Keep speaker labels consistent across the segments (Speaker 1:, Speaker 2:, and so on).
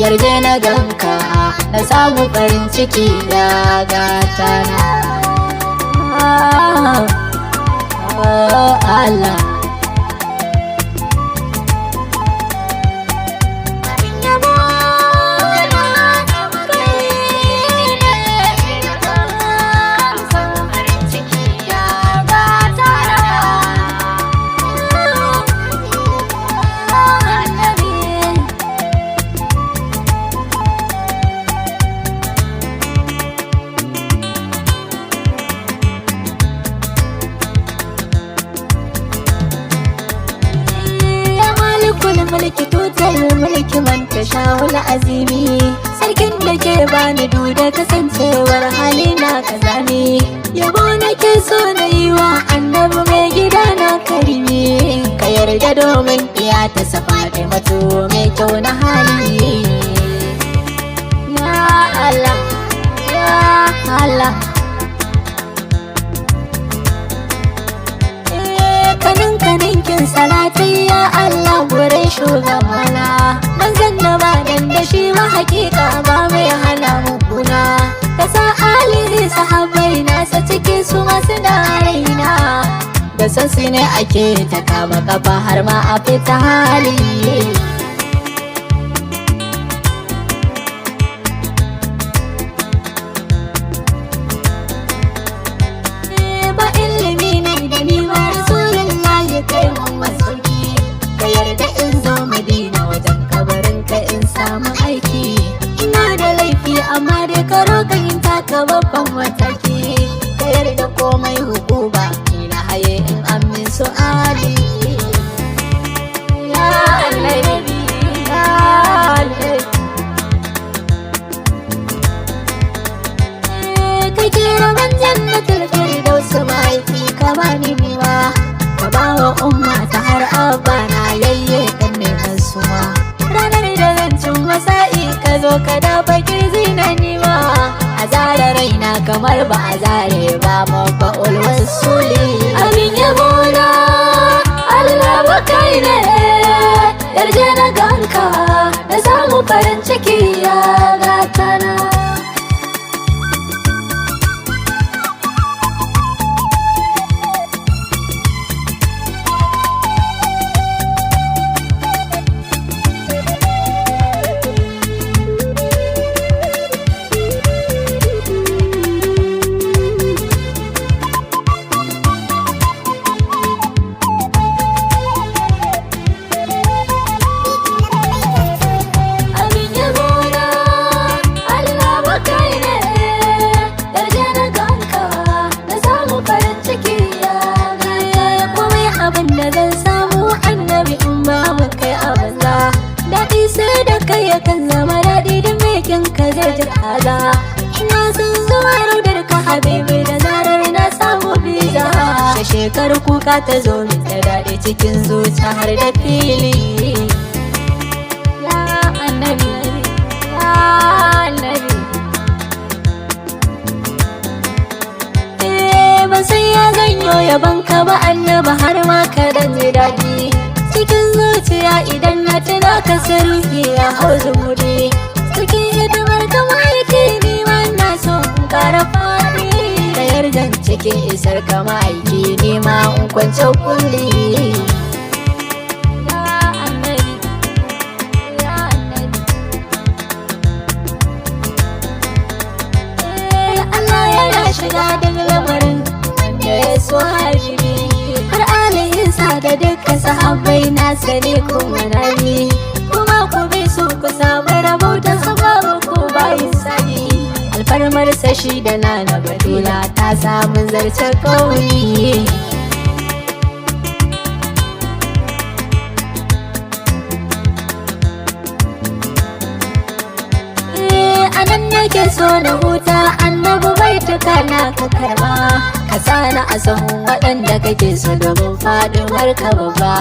Speaker 1: yarje na ganka na samu farin ciki da gatana. Allah mulki tutar mulki man ta shawul azimi, sarkin da ke bani duda kasancewar halina kazami. Yabo nake so na yi wa annabi mai gida na karimi, ka yarda domin iya ta safa da mato mai kyau na hali. Ya Allah, ya Allah, kaninkin salatai ya Allah gurin shugabana, manzan da ba dan da shi ma hakika ba mai hana muguna. Ka sa alihi sahabbai nasa ciki su masu da raina, da san su ne ake ta kama kafa har ma a fita hali. Amma da karo ka yin taka babban mataki, ka yarda komai hukuma ina haye in amin su'ali. Ya Allah, ya Allah, ka kira ban jannatul firdaus mahaifi ka bani niwa, ka bawa umma ta har abba na yayye kan neman suma. Ranar da zan cin masa'i ka zo ka dafa kirji na nima, a zara raina kamar ba a zare ba mafa'ul wasuli. Abin yabo na Allah bakai ne, yarje na ganka na samu farin ciki ya gatana. Kan zama daɗi da mekin ka zai ji kaza. Ina son zuwa raudar ka habibi da zarar na samu biza. Da shekaru kuka ta zo min da daɗi cikin zuciya har da fili. Ya annabi, ya annabi, ban san ya zanyo yaban ka ba annaba har ma ka dan ji daɗi. Cikin zuciya idan na tuna ka sarki ya hau zumuri, cikin hidimar kama aiki ni ma na so in kara fadi. Da yardan cikin isar kama aiki ni ma in kwance kulli. Ya annabi, ya annabi, Allah yana shiga duk lamarin wanda ya so habibi. Har alayhinsa da dukkan sahabbai na sani kuma nabi, kuma ku bi su ku samu rabauta sababu ku bayin sani. Alfarmar sashi da na batula ta samu zarce kauri. Anan nake so na huta annabi bai tuka na ka karba, ka sana a sahun waɗanda kake so domin fadimar ka babba.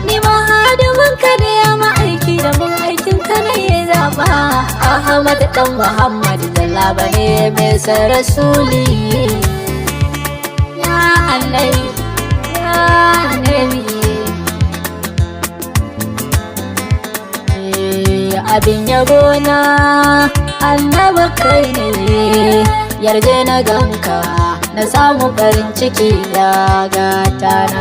Speaker 1: Ni ma hadimin ka ne ya ma'aiki da mun aikin ka na yi zaba. Ahmad dan Muhammad Zallaba ne mai san rasuli. Ya annabi, ya annabi, abin yabona annabi kai ne, yarje na ganka na samu farin ciki ya gata na.